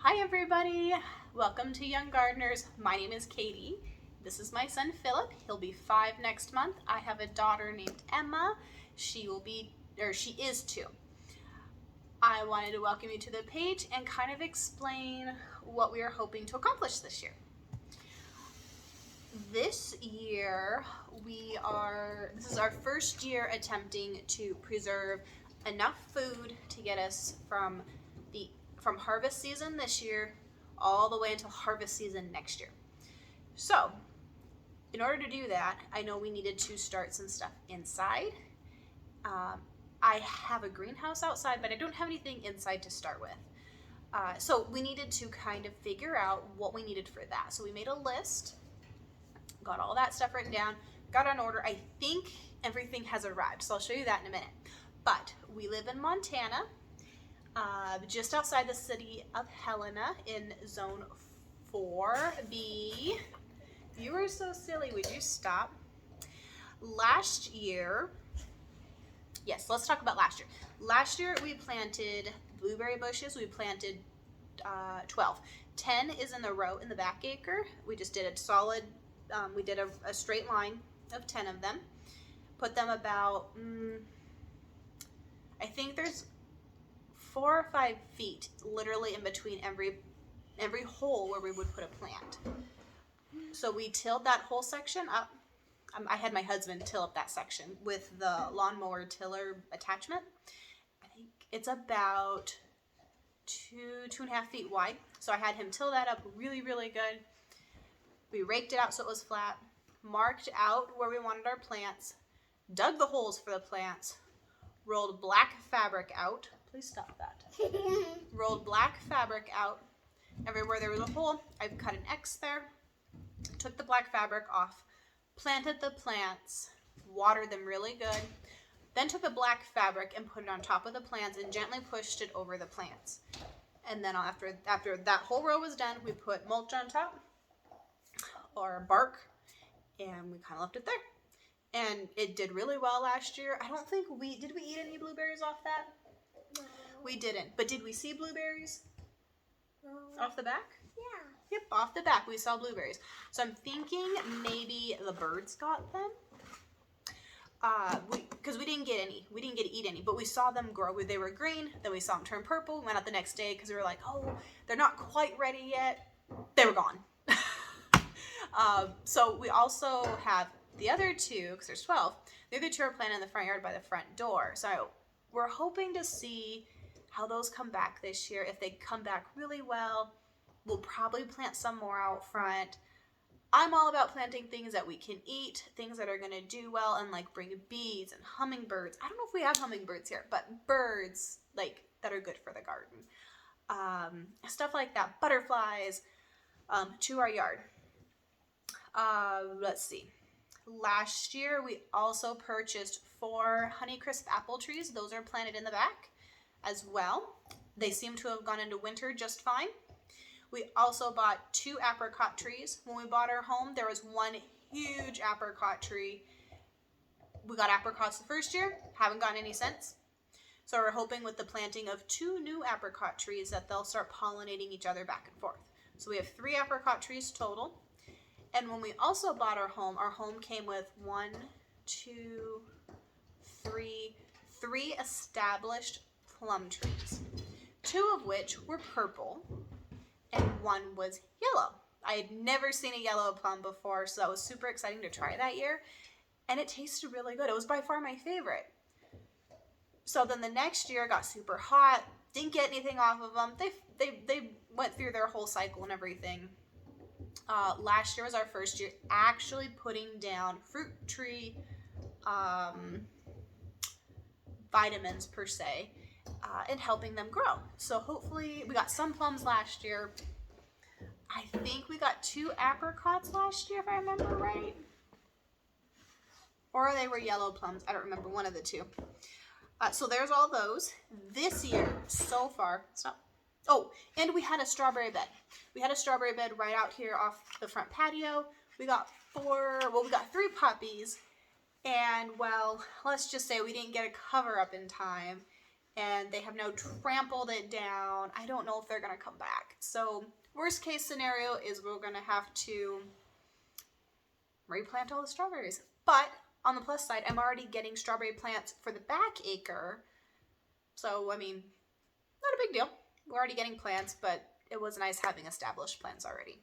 Hi everybody! Welcome to Young Gardeners. My name is Katie. This is my son Philip. He'll be 5 next month. I have a daughter named Emma. She is 2. I wanted to welcome you to the page and kind of explain what we are hoping to accomplish this year. This year, this is our first year attempting to preserve enough food to get us from harvest season this year all the way until harvest season next year. So, in order to do that, I know we needed to start some stuff inside. I have a greenhouse outside, but I don't have anything inside to start with. So we needed to kind of figure out what we needed for that. So we made a list, got all that stuff written down, got on order. I think everything has arrived, so I'll show you that in a minute. But we live in Montana, just outside the city of Helena in Zone 4B. You are so silly, would you stop? Last year, yes, let's talk about last year. Last year we planted blueberry bushes. We planted 12. 10 is in the row in the back acre. We just did a solid, we did a straight line of 10 of them. Put them about, I think there's 4 or 5 feet literally in between every hole where we would put a plant. So we tilled that whole section up. I had my husband till up that section with the lawnmower tiller attachment. I think it's about 2.5 feet wide. So I had him till that up really, really good. We raked it out so it was flat, marked out where we wanted our plants, dug the holes for the plants, rolled black fabric out. Please stop that. Rolled black fabric out. Everywhere there was a hole, I cut an X there, took the black fabric off, planted the plants, watered them really good, then took the black fabric and put it on top of the plants and gently pushed it over the plants. And then after that whole row was done, we put mulch on top, or bark, and we kind of left it there. And it did really well last year. I don't think did we eat any blueberries off that? No. We didn't. But did we see blueberries? No. Off the back? Yeah. Yep, off the back we saw blueberries. So I'm thinking maybe the birds got them. Because we didn't get any. We didn't get to eat any, but we saw them grow. They were green, then we saw them turn purple. We went out the next day because we were like, oh, they're not quite ready yet. They were gone. So we also have the other 2, because there's 12. The other 2 are planted in the front yard by the front door. So we're hoping to see how those come back this year. If they come back really well, we'll probably plant some more out front. I'm all about planting things that we can eat, things that are going to do well and like bring bees and hummingbirds. I don't know if we have hummingbirds here, but birds like that are good for the garden. Stuff like that, butterflies to our yard. Let's see. Last year we also purchased 4 Honeycrisp apple trees. Those are planted in the back as well. They seem to have gone into winter just fine. We also bought 2 apricot trees. When we bought our home, there was one huge apricot tree. We got apricots the first year, haven't gotten any since. So we're hoping with the planting of 2 new apricot trees that they'll start pollinating each other back and forth. So we have 3 apricot trees total. And when we also bought our home came with 3 established plum trees, 2 of which were purple and 1 was yellow. I had never seen a yellow plum before, so that was super exciting to try that year. And it tasted really good. It was by far my favorite. So then the next year got super hot, didn't get anything off of them. They went through their whole cycle and everything. Last year was our first year actually putting down fruit tree vitamins per se and helping them grow. So hopefully we got some plums last year. I think we got 2 apricots last year if I remember right. Or they were yellow plums. I don't remember, one of the 2. So there's all those. This year so far, stop. Oh, and we had a strawberry bed. We had a strawberry bed right out here off the front patio. We got 3 puppies. And well, let's just say we didn't get a cover up in time. and they have now trampled it down. I don't know if they're going to come back. So worst case scenario is we're going to have to replant all the strawberries. But on the plus side, I'm already getting strawberry plants for the back acre. So, I mean, not a big deal. We're already getting plants, but it was nice having established plants already.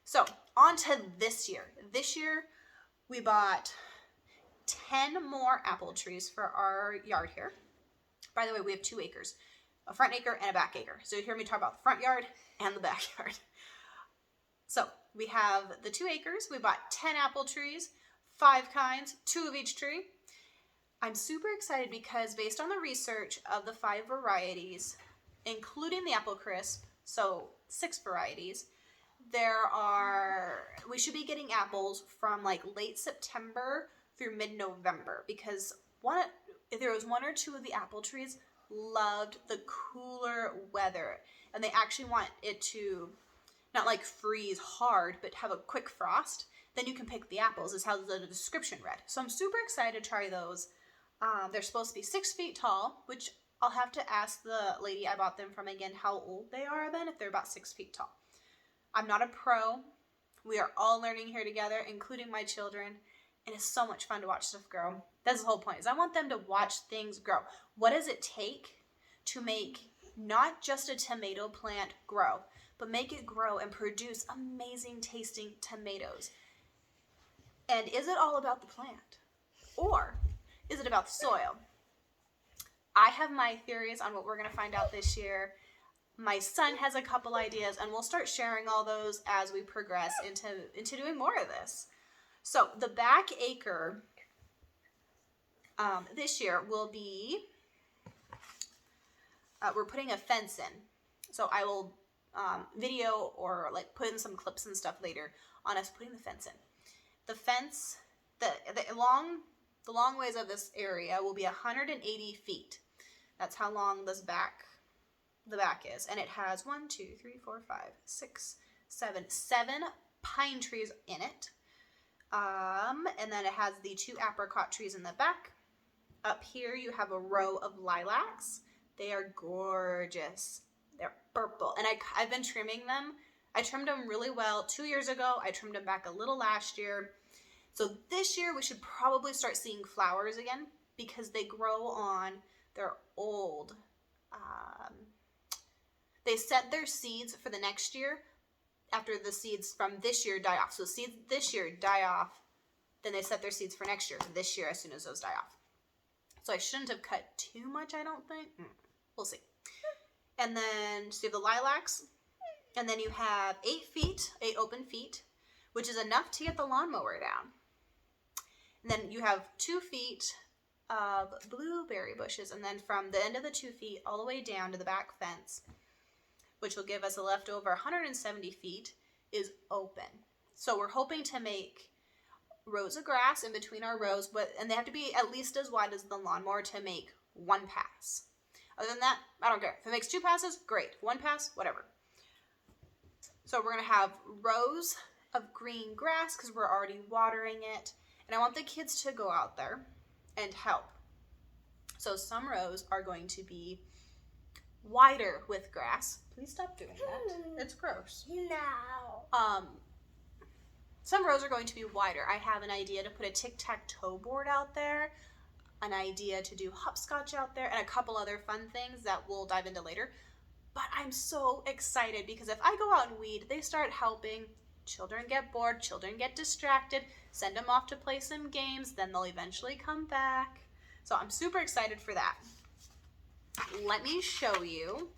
So, on to this year. This year, we bought 10 more apple trees for our yard here. By the way, we have 2 acres, a front acre and a back acre. So you hear me talk about the front yard and the backyard. So we have the 2 acres. We bought 10 apple trees, 5 kinds, 2 of each tree. I'm super excited because based on the research of the 5 varieties, including the apple crisp, so 6 varieties, we should be getting apples from like late September through mid-November, because there was 1 or 2 of the apple trees loved the cooler weather, and they actually want it to not like freeze hard, but have a quick frost. Then you can pick the apples, is how the description read. So I'm super excited to try those. They're supposed to be 6 feet tall, which I'll have to ask the lady I bought them from again how old they are then, if they're about 6 feet tall. I'm not a pro. We are all learning here together, including my children. And it's so much fun to watch stuff grow. That's the whole point, is I want them to watch things grow. What does it take to make not just a tomato plant grow, but make it grow and produce amazing tasting tomatoes? And is it all about the plant? Or is it about the soil? I have my theories on what we're going to find out this year. My son has a couple ideas, and we'll start sharing all those as we progress into doing more of this. So the back acre this year will be, we're putting a fence in. So I will video or like put in some clips and stuff later on us putting the fence in. The fence, the long ways of this area will be 180 feet. That's how long the back is. And it has 7 pine trees in it. And then it has the 2 apricot trees in the back. Up here you have a row of lilacs. They are gorgeous. They're purple. And I've been trimming them. I trimmed them really well 2 years ago. I trimmed them back a little last year. So this year we should probably start seeing flowers again, because they grow on their old. They set their seeds for the next year after the seeds from this year die off. So seeds this year die off, then they set their seeds for next year, this year, as soon as those die off. So I shouldn't have cut too much, I don't think. We'll see. And then, so you have the lilacs, and then you have 8 open feet, which is enough to get the lawnmower down. And then you have 2 feet of blueberry bushes, and then from the end of the 2 feet all the way down to the back fence, which will give us a leftover 170 feet, is open. So we're hoping to make rows of grass in between our rows, and they have to be at least as wide as the lawnmower to make 1 pass. Other than that, I don't care. If it makes 2 passes, great. 1 pass, whatever. So we're going to have rows of green grass because we're already watering it. And I want the kids to go out there and help. So some rows are going to be wider with grass. Please stop doing that. It's gross. No. Some rows are going to be wider. I have an idea to put a tic-tac-toe board out there, an idea to do hopscotch out there, and a couple other fun things that we'll dive into later. But I'm so excited because if I go out and weed, they start helping. Children get bored, children get distracted, send them off to play some games, then they'll eventually come back. So I'm super excited for that. Let me show you.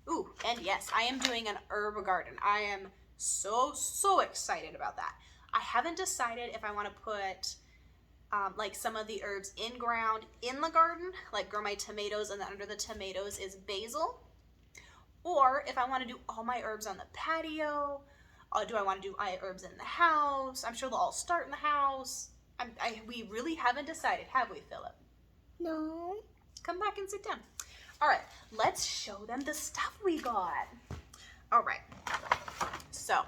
Ooh, and yes, I am doing an herb garden. I am so excited about that. I haven't decided if I want to put like some of the herbs in ground in the garden, like grow my tomatoes and then under the tomatoes is basil, or if I want to do all my herbs on the patio. Do I want to do herbs in the house? I'm sure they'll all start in the house. We really haven't decided, have we, Philip? No. Come back and sit down. All right, let's show them the stuff we got. All right, so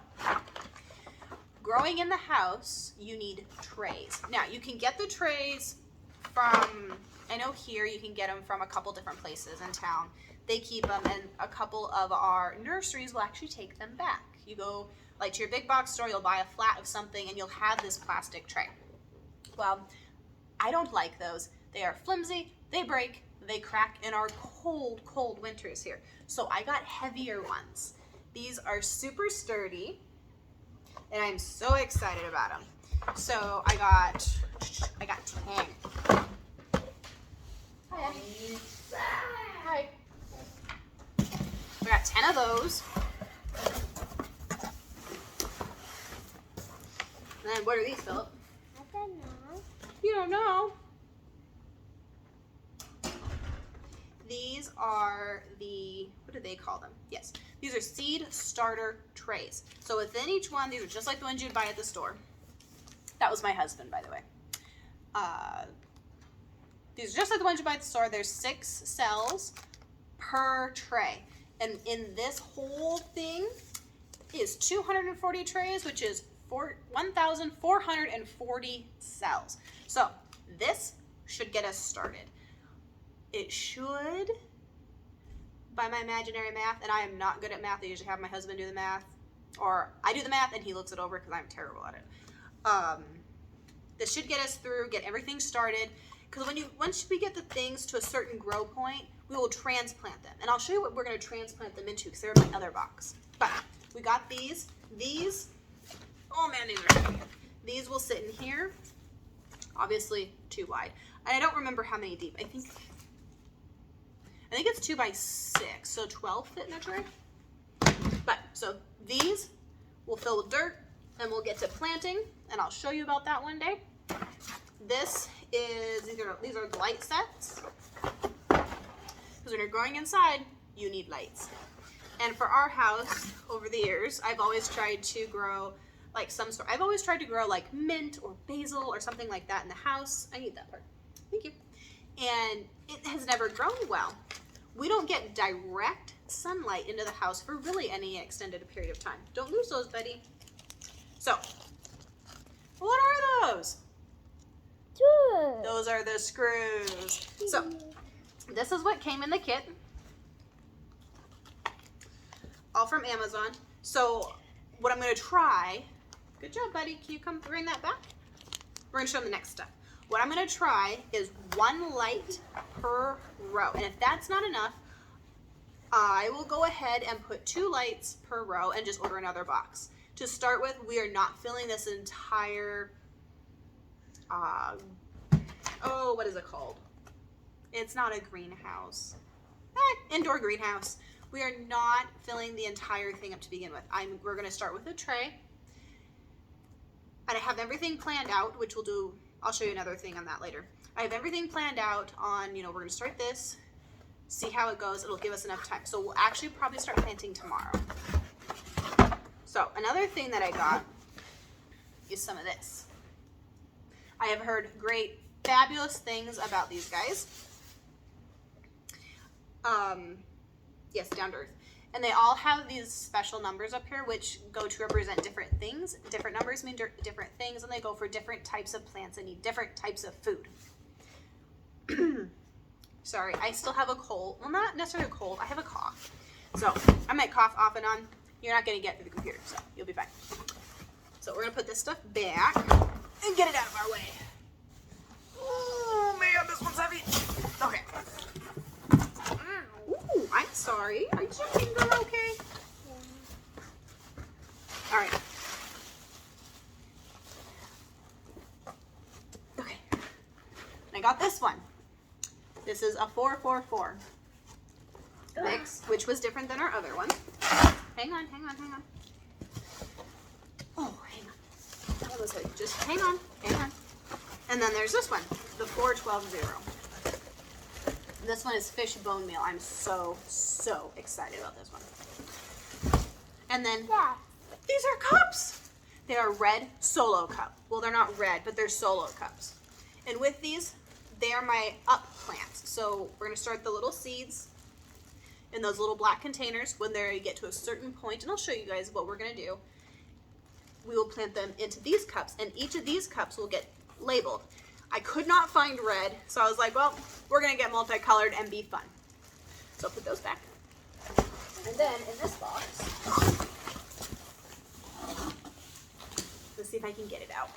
growing in the house, you need trays. Now, you can get the trays from I know here you can get them from a couple different places in town. They keep them, and a couple of our nurseries will actually take them back. You go like to your big box store, you'll buy a flat of something, and you'll have this plastic tray. Well, I don't like those. They are flimsy, they break, they crack in our cold, cold winters here. So I got heavier ones. These are super sturdy, and I'm so excited about them. So I got 10. Hi, Abby. Hi. I got 10 of those. And then what are these, Philip? I don't know. You don't know. These are what do they call them? Yes, these are seed starter trays. So within each one, these are just like the ones you'd buy at the store. That was my husband, by the way. These are just like the ones you buy at the store. There's 6 cells per tray. And in this whole thing is 240 trays, which is 1,440 cells. So this should get us started. It should, by my imaginary math, and I am not good at math. I usually have my husband do the math, or I do the math and he looks it over because I'm terrible at it. This should get us through, get everything started. Because once we get the things to a certain grow point, we will transplant them. And I'll show you what we're going to transplant them into because they're in my other box. But we got these. These, oh man, these are heavy. These will sit in here. Obviously, too wide. And I don't remember how many deep. I think it's 2 by 6, so 12 fit in a tray. But so these will fill with dirt, and we'll get to planting, and I'll show you about that one day. These are the light sets, because when you're growing inside, you need lights. And for our house, over the years, I've always tried to grow like I've always tried to grow like mint or basil or something like that in the house. I need that part. Thank you. And it has never grown well. We don't get direct sunlight into the house for really any extended period of time. Don't lose those, Betty. So, what are those? Good. Those are the screws. So, this is what came in the kit. All from Amazon. So, what I'm going to try, good job, buddy. Can you come bring that back? We're going to show them the next step. What I'm going to try is 1 light per row. And if that's not enough, I will go ahead and put 2 lights per row and just order another box. To start with, we are not filling this entire, what is it called? It's not a greenhouse. Indoor greenhouse. We are not filling the entire thing up to begin with. We're going to start with a tray. And I have everything planned out, which we'll do. I'll show you another thing on that later. I have everything planned out on, we're going to start this, see how it goes. It'll give us enough time. So we'll actually probably start planting tomorrow. So another thing that I got is some of this. I have heard great, fabulous things about these guys. Yes, down to earth. And they all have these special numbers up here, which go to represent different things. Different numbers mean different things, and they go for different types of plants that need different types of food. Sorry, I still have a cold. Well, not necessarily a cold. I have a cough. So I might cough off and on. You're not going to get through the computer, so you'll be fine. So we're going to put this stuff back and get it out of our way. Oh, man, this one's heavy. Okay. Ooh, I'm sorry. Are you finger okay? All right. Okay. And I got this one. This is a 444 mix, which was different than our other one. Hang on. Oh, hang on. That was it. Just hang on. And then there's this one, the 4120. This one is fish bone meal. I'm so excited about this one. And then these are cups. They are red solo cup. Well, they're not red, but they're solo cups. And with these, they are my up plants. So we're going to start the little seeds in those little black containers. When they get to a certain point, and I'll show you guys what we're going to do, we will plant them into these cups, and each of these cups will get labeled. I could not find red, so I was like, well, we're gonna get multicolored and be fun. So put those back. And then in this box, let's see if I can get it out.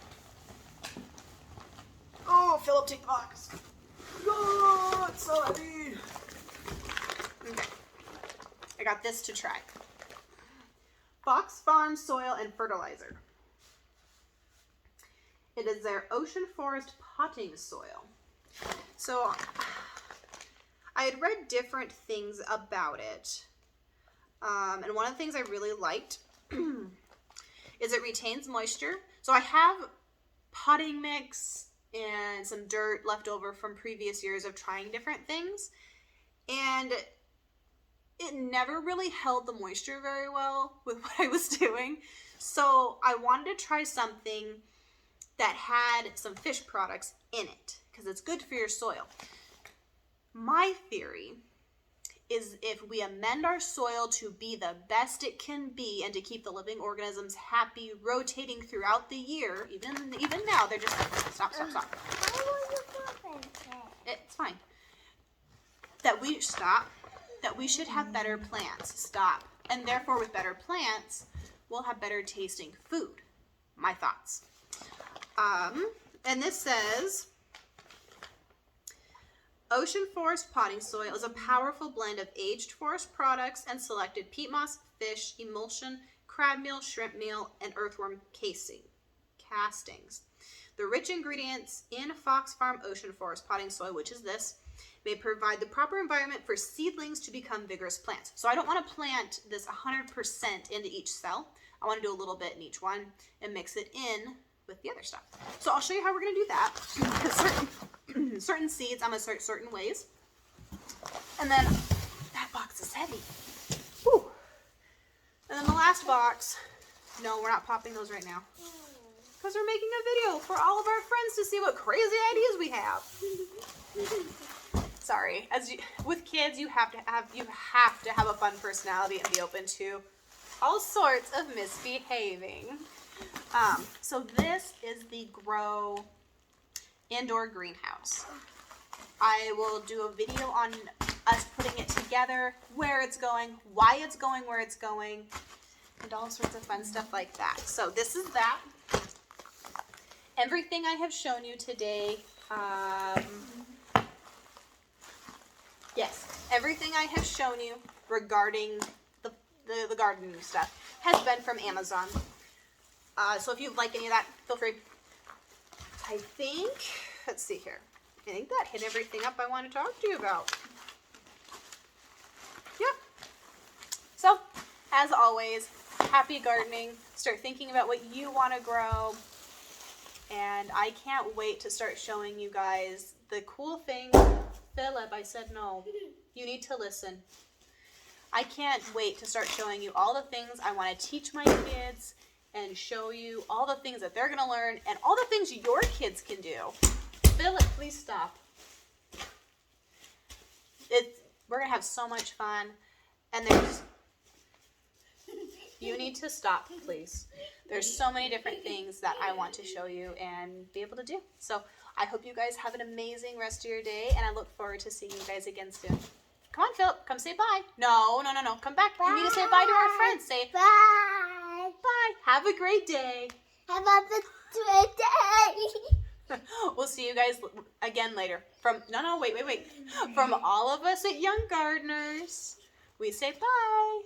Oh, Philip, take the box. Oh, it's so heavy. Okay, I got this to try. Fox Farm Soil and Fertilizer. It is their Ocean Forest potting soil. So I had read different things about it. And one of the things I really liked is it retains moisture. So I have potting mix and some dirt left over from previous years of trying different things. And it never really held the moisture very well with what I was doing. So I wanted to try something that had some fish products in it because it's good for your soil. My theory is if we amend our soil to be the best it can be and to keep the living organisms happy, rotating throughout the year, even now, they're just stop. How will you open it? It's fine. That we should have better plants. Stop. And therefore, with better plants, we'll have better tasting food. My thoughts. And this says, Ocean Forest potting soil is a powerful blend of aged forest products and selected peat moss, fish, emulsion, crab meal, shrimp meal, and earthworm castings. The rich ingredients in Fox Farm Ocean Forest potting soil, which is this, may provide the proper environment for seedlings to become vigorous plants. So I don't want to plant this 100% into each cell. I want to do a little bit in each one and mix it in with the other stuff. So I'll show you how we're going to do that. certain seeds, I'm going to start certain ways. And then that box is heavy. Whew. And then the last box, no, we're not popping those right now. Because we're making a video for all of our friends to see what crazy ideas we have. Sorry, with kids, you have to have a fun personality and be open to all sorts of misbehaving. So this is the Grow indoor greenhouse. I will do a video on us putting it together, where it's going, why it's going where it's going, and all sorts of fun stuff like that. So this is that. Everything I have shown you today, everything I have shown you regarding the gardening stuff has been from Amazon. So if you like any of that, feel free. I think, let's see here. I think that hit everything up I want to talk to you about. Yep. So, as always, happy gardening. Start thinking about what you want to grow. And I can't wait to start showing you guys the cool thing. Philip, I said no. You need to listen. I can't wait to start showing you all the things I want to teach my kids and show you all the things that they're going to learn and all the things your kids can do. Philip, please stop. We're going to have so much fun. And you need to stop, please. There's so many different things that I want to show you and be able to do. So I hope you guys have an amazing rest of your day, and I look forward to seeing you guys again soon. Come on, Philip. Come say bye. No. Come back. Bye. You need to say bye to our friends. Say Bye. bye. Have a great day. Have a good day. We'll see you guys again later. Wait. From all of us at Young Gardeners, we say bye.